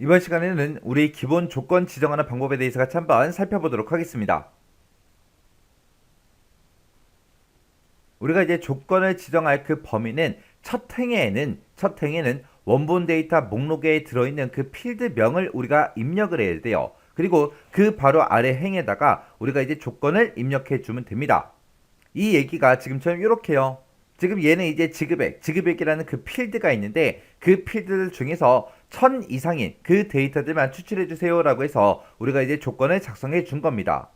이번 시간에는 우리 기본 조건 지정하는 방법에 대해서 같이 한번 살펴보도록 하겠습니다. 우리가 이제 조건을 지정할 그 범위는 첫 행에는 원본 데이터 목록에 들어있는 그 필드명을 우리가 입력을 해야 돼요. 그리고 그 바로 아래 행에다가 우리가 이제 조건을 입력해 주면 됩니다. 이 얘기가 지금처럼 이렇게요. 지금 얘는 이제 지급액이라는 그 필드가 있는데 그 필드들 중에서 1000 이상인 그 데이터들만 추출해 주세요라고 해서 우리가 이제 조건을 작성해 준 겁니다.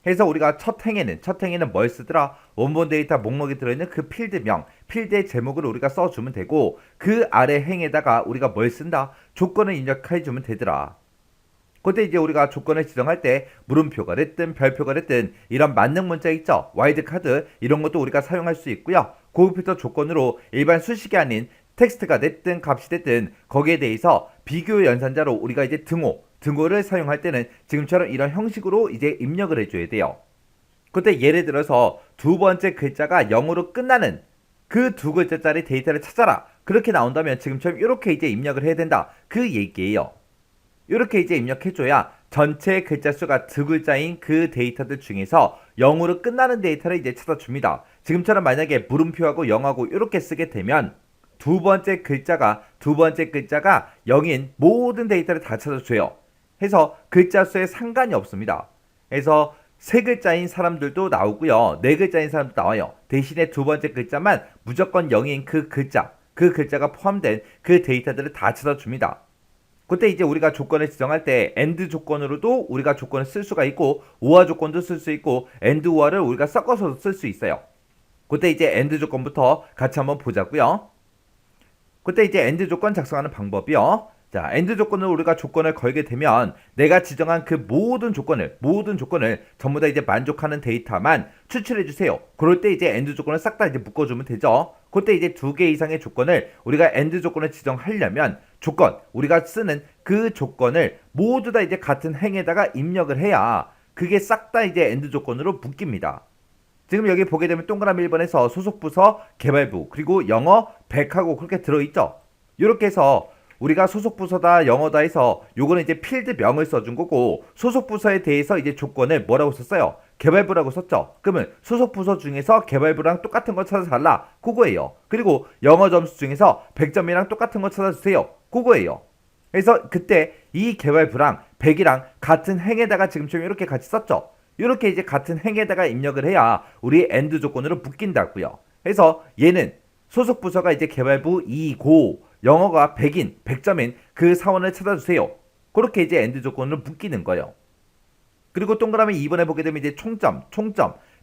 그래서 우리가 첫 행에는 뭘 쓰더라? 원본 데이터 목록에 들어있는 그 필드명, 필드의 제목을 우리가 써주면 되고 그 아래 행에다가 우리가 뭘 쓴다? 조건을 입력해 주면 되더라. 그때 이제 우리가 조건을 지정할 때 물음표가 됐든 별표가 됐든 이런 만능 문자 있죠? 와일드카드 이런 것도 우리가 사용할 수 있고요. 고급 필터 조건으로 일반 수식이 아닌 텍스트가 됐든 값이 됐든 거기에 대해서 비교 연산자로 우리가 이제 등호를 사용할 때는 지금처럼 이런 형식으로 이제 입력을 해줘야 돼요. 그때 예를 들어서 두 번째 글자가 0으로 끝나는 그 두 글자짜리 데이터를 찾아라. 그렇게 나온다면 지금처럼 이렇게 이제 입력을 해야 된다. 그 얘기예요. 이렇게 이제 입력해줘야 전체 글자 수가 두 글자인 그 데이터들 중에서 0으로 끝나는 데이터를 이제 찾아줍니다. 지금처럼 만약에 물음표하고 0하고 이렇게 쓰게 되면 두 번째 글자가 0인 모든 데이터를 다 찾아줘요. 해서 글자 수에 상관이 없습니다. 그래서 세 글자인 사람들도 나오고요. 네 글자인 사람도 나와요. 대신에 두 번째 글자만 무조건 0인 그 글자가 포함된 그 데이터들을 다 찾아줍니다. 그때 이제 우리가 조건을 지정할 때 AND 조건으로도 우리가 조건을 쓸 수가 있고 OR 조건도 쓸 수 있고 AND OR을 우리가 섞어서 쓸 수 있어요. 그때 이제 AND 조건부터 같이 한번 보자고요. 그때 이제 AND 조건 작성하는 방법이요. 자, AND 조건을 우리가 조건을 걸게 되면 내가 지정한 그 모든 조건을 전부 다 이제 만족하는 데이터만 추출해 주세요. 그럴 때 이제 AND 조건을 싹 다 이제 묶어주면 되죠. 그때 이제 두 개 이상의 조건을 우리가 AND 조건을 지정하려면 우리가 쓰는 그 조건을 모두 다 이제 같은 행에다가 입력을 해야 그게 싹 다 이제 AND 조건으로 묶입니다. 지금 여기 보게 되면 동그라미 1번에서 소속 부서, 개발부, 그리고 영어, 100하고 그렇게 들어있죠. 이렇게 해서 우리가 소속 부서다, 영어다 해서 요거는 이제 필드명을 써준 거고 소속 부서에 대해서 이제 조건을 뭐라고 썼어요? 개발부라고 썼죠. 그러면 소속 부서 중에서 개발부랑 똑같은 거 찾아달라. 그거예요. 그리고 영어 점수 중에서 100점이랑 똑같은 거 찾아주세요. 그거예요. 그래서 그때 이 개발부랑 100이랑 같은 행에다가 지금처럼 이렇게 같이 썼죠. 이렇게 이제 같은 행에다가 입력을 해야 우리 AND 조건으로 묶인다고요. 그래서 얘는 소속 부서가 이제 개발부 2고 영어가 100점인 그 사원을 찾아주세요. 그렇게 이제 AND 조건으로 묶이는 거예요. 그리고 동그라미 2번에 보게 되면 이제 총점.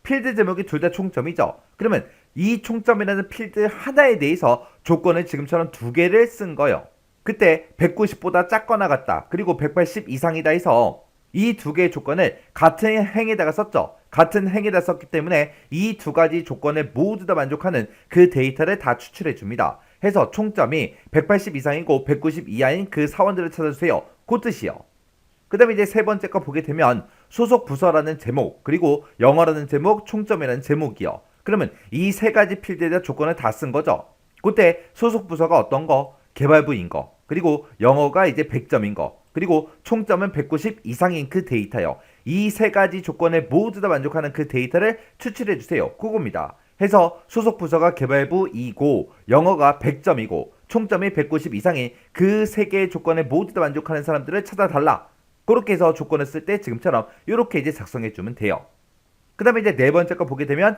필드 제목이 둘 다 총점이죠. 그러면 이 총점이라는 필드 하나에 대해서 조건을 지금처럼 두 개를 쓴 거예요. 그때 190보다 작거나 같다. 그리고 180 이상이다 해서 이 두 개의 조건을 같은 행에다가 썼죠. 같은 행에다 썼기 때문에 이 두 가지 조건을 모두 다 만족하는 그 데이터를 다 추출해 줍니다. 해서 총점이 180 이상이고 190 이하인 그 사원들을 찾아주세요. 그 뜻이요. 그 다음에 이제 세 번째 거 보게 되면 소속 부서라는 제목, 그리고 영어라는 제목, 총점이라는 제목이요. 그러면 이 세 가지 필드에 대한 조건을 다 쓴 거죠. 그때 소속 부서가 어떤 거? 개발부인 거. 그리고 영어가 이제 100점인 거. 그리고 총점은 190 이상인 그 데이터요. 이 세 가지 조건을 모두 다 만족하는 그 데이터를 추출해 주세요. 그겁니다. 해서 소속 부서가 개발부 2고 영어가 100점이고 총점이 190 이상인 그 세 개의 조건을 모두 다 만족하는 사람들을 찾아달라. 그렇게 해서 조건을 쓸 때 지금처럼 이렇게 이제 작성해 주면 돼요. 그 다음에 이제 네 번째 거 보게 되면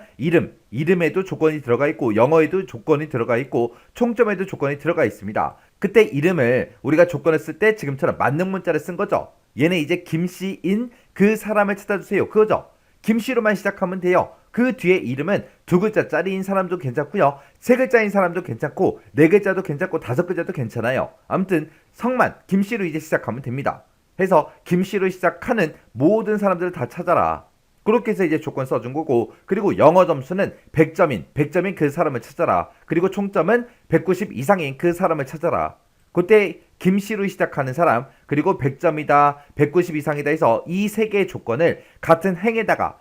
이름에도 조건이 들어가 있고 영어에도 조건이 들어가 있고 총점에도 조건이 들어가 있습니다. 그때 이름을 우리가 조건을 쓸 때 지금처럼 만능 문자를 쓴 거죠. 얘는 이제 김씨인 그 사람을 찾아주세요. 그거죠. 김씨로만 시작하면 돼요. 그 뒤에 이름은 두 글자짜리인 사람도 괜찮고요. 세 글자인 사람도 괜찮고 네 글자도 괜찮고 다섯 글자도 괜찮아요. 아무튼 성만 김씨로 이제 시작하면 됩니다. 해서 김씨로 시작하는 모든 사람들을 다 찾아라. 그렇게 해서 이제 조건 써준 거고 그리고 영어 점수는 100점인 그 사람을 찾아라. 그리고 총점은 190 이상인 그 사람을 찾아라. 그때 김씨로 시작하는 사람 그리고 100점이다 190 이상이다 해서 이 세 개의 조건을 같은 행에다가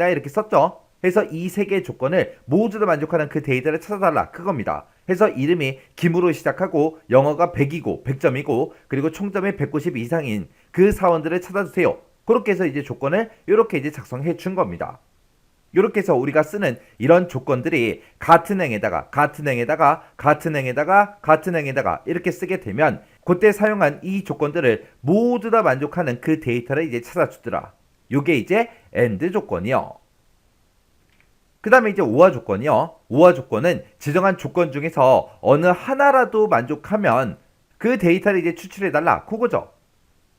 이렇게 썼죠. 해서 이 세 개의 조건을 모두 다 만족하는 그 데이터를 찾아달라. 그겁니다. 해서 이름이 김으로 시작하고 영어가 100이고 100점이고 그리고 총점이 190 이상인 그 사원들을 찾아주세요. 그렇게 해서 이제 조건을 이렇게 이제 작성해 준 겁니다. 이렇게 해서 우리가 쓰는 이런 조건들이 같은 행에다가 이렇게 쓰게 되면 그때 사용한 이 조건들을 모두 다 만족하는 그 데이터를 이제 찾아주더라. 요게 이제 AND 조건이요. 그 다음에 이제 OR 조건이요. OR 조건은 지정한 조건 중에서 어느 하나라도 만족하면 그 데이터를 이제 추출해달라. 그거죠.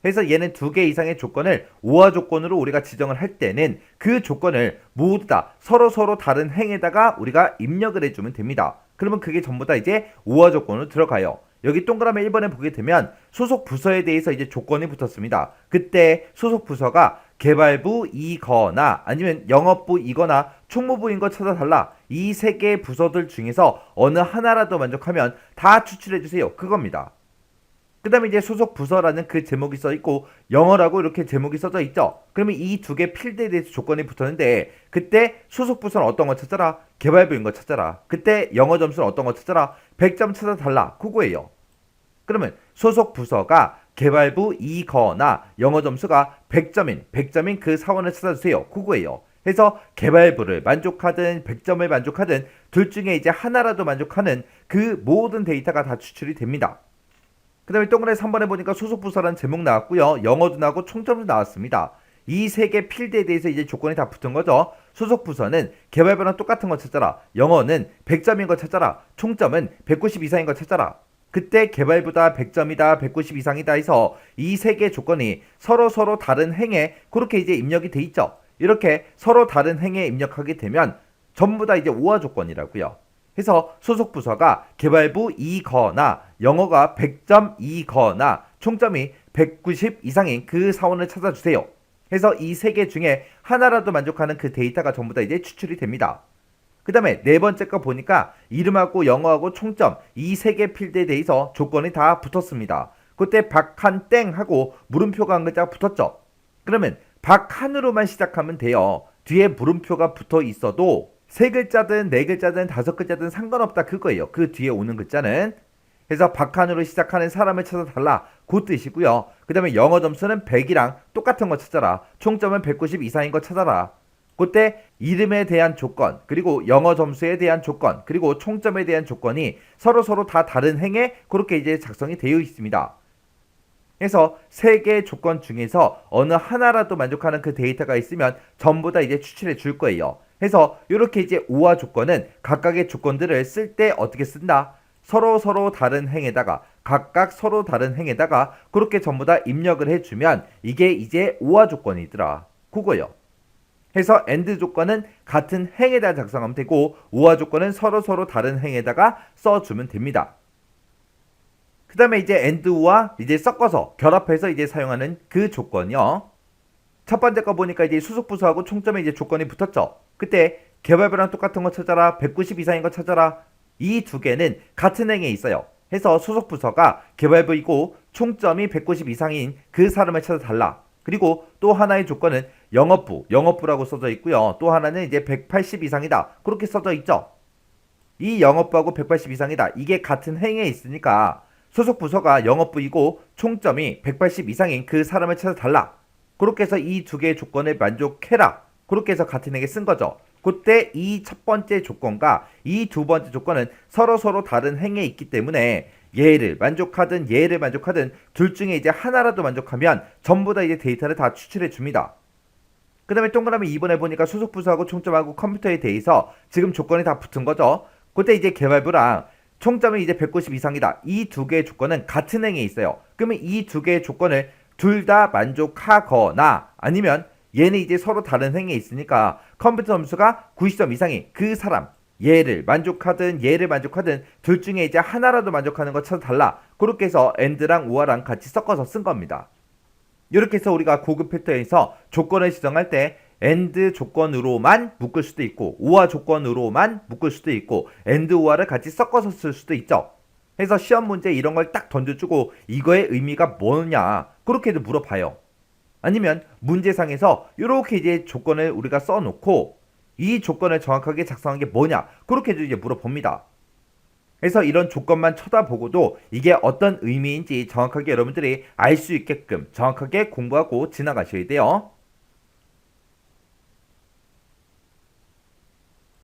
그래서 얘는 2개 이상의 조건을 OR 조건으로 우리가 지정을 할 때는 그 조건을 모두 다 서로 다른 행에다가 우리가 입력을 해주면 됩니다. 그러면 그게 전부 다 이제 OR 조건으로 들어가요. 여기 동그라미 1번에 보게 되면 소속 부서에 대해서 이제 조건이 붙었습니다. 그때 소속 부서가 개발부이거나 아니면 영업부이거나 총무부인 거 찾아달라. 이 3개 부서들 중에서 어느 하나라도 만족하면 다 추출해주세요. 그겁니다. 그 다음에 이제 소속 부서라는 그 제목이 써있고 영어라고 이렇게 제목이 써져 있죠. 그러면 이 2개 필드에 대해서 조건이 붙었는데 그때 소속 부서는 어떤 거 찾아라? 개발부인 거 찾아라. 그때 영어 점수는 어떤 거 찾아라? 100점 찾아달라. 그거예요. 그러면 소속 부서가 개발부이거나 영어 점수가 100점인 그 사원을 찾아주세요. 그거예요. 해서 개발부를 만족하든 100점을 만족하든 둘 중에 이제 하나라도 만족하는 그 모든 데이터가 다 추출이 됩니다. 그 다음에 동그라미 3번에 보니까 소속 부서라는 제목 나왔고요. 영어도 나오고 총점도 나왔습니다. 이 3개 필드에 대해서 이제 조건이 다 붙은 거죠. 소속 부서는 개발부랑 똑같은 거 찾아라. 영어는 100점인 거 찾아라. 총점은 190 이상인 거 찾아라. 그때 개발부다 100점이다 190 이상이다 해서 이 3개 조건이 서로 다른 행에 그렇게 이제 입력이 돼 있죠. 이렇게 서로 다른 행에 입력하게 되면 전부 다 이제 OR 조건이라고요. 해서 소속 부서가 개발부이거나 영어가 100점이거나 총점이 190 이상인 그 사원을 찾아주세요. 해서 이 3개 중에 하나라도 만족하는 그 데이터가 전부 다 이제 추출이 됩니다. 그 다음에 4번째 거 보니까 이름하고 영어하고 총점 이 3개 필드에 대해서 조건이 다 붙었습니다. 그때 박한 땡 하고 물음표가 한 글자가 붙었죠. 그러면 박한으로만 시작하면 돼요. 뒤에 물음표가 붙어 있어도 3글자든 4글자든 5글자든 상관없다 그거예요. 그 뒤에 오는 글자는. 그래서 박한으로 시작하는 사람을 찾아달라 그 뜻이고요. 그 다음에 영어 점수는 100이랑 똑같은 거 찾아라. 총점은 190 이상인 거 찾아라. 그때 이름에 대한 조건, 그리고 영어 점수에 대한 조건, 그리고 총점에 대한 조건이 서로 다 다른 행에 그렇게 이제 작성이 되어 있습니다. 그래서 3개 조건 중에서 어느 하나라도 만족하는 그 데이터가 있으면 전부 다 이제 추출해 줄 거예요. 해서 이렇게 이제 OR 조건은 각각의 조건들을 쓸 때 어떻게 쓴다? 서로 다른 행에다가 각각 서로 다른 행에다가 그렇게 전부 다 입력을 해주면 이게 이제 OR 조건이더라. 그거요. 해서 AND 조건은 같은 행에다 작성하면 되고 OR 조건은 서로 다른 행에다가 써주면 됩니다. 그 다음에 이제 AND와 이제 섞어서 결합해서 이제 사용하는 그 조건이요. 첫 번째 거 보니까 이제 수속 부서하고 총점에 이제 조건이 붙었죠. 그때 개발부랑 똑같은 거 찾아라. 190 이상인 거 찾아라. 이 2개는 같은 행에 있어요. 해서 소속 부서가 개발부이고 총점이 190 이상인 그 사람을 찾아달라. 그리고 또 하나의 조건은 영업부라고 써져 있고요. 또 하나는 이제 180 이상이다. 그렇게 써져 있죠. 이 영업부하고 180 이상이다. 이게 같은 행에 있으니까 소속 부서가 영업부이고 총점이 180 이상인 그 사람을 찾아달라. 그렇게 해서 이 2개의 조건을 만족해라. 그렇게 해서 같은 행에 쓴 거죠. 그때 이 첫 번째 조건과 이 두 번째 조건은 서로 다른 행에 있기 때문에 얘를 만족하든 둘 중에 이제 하나라도 만족하면 전부 다 이제 데이터를 다 추출해 줍니다. 그 다음에 동그라미 2번에 보니까 소속 부서하고 총점하고 컴퓨터에 대해서 지금 조건이 다 붙은 거죠. 그때 이제 개발부랑 총점이 이제 190 이상이다. 이 2개의 조건은 같은 행에 있어요. 그러면 이 2개의 조건을 둘 다 만족하거나 아니면 얘는 이제 서로 다른 행에 있으니까 컴퓨터 점수가 90점 이상인 그 사람 얘를 만족하든 둘 중에 이제 하나라도 만족하는 거 찾아달라. 그렇게 해서 AND랑 OR랑 같이 섞어서 쓴 겁니다. 이렇게 해서 우리가 고급 필터에서 조건을 지정할 때 AND 조건으로만 묶을 수도 있고 OR 조건으로만 묶을 수도 있고 AND OR를 같이 섞어서 쓸 수도 있죠. 그래서 시험 문제 이런 걸 딱 던져주고 이거의 의미가 뭐냐 그렇게도 물어봐요. 아니면 문제상에서 이렇게 이제 조건을 우리가 써놓고 이 조건을 정확하게 작성한 게 뭐냐 그렇게도 이제 물어봅니다. 그래서 이런 조건만 쳐다보고도 이게 어떤 의미인지 정확하게 여러분들이 알 수 있게끔 정확하게 공부하고 지나가셔야 돼요.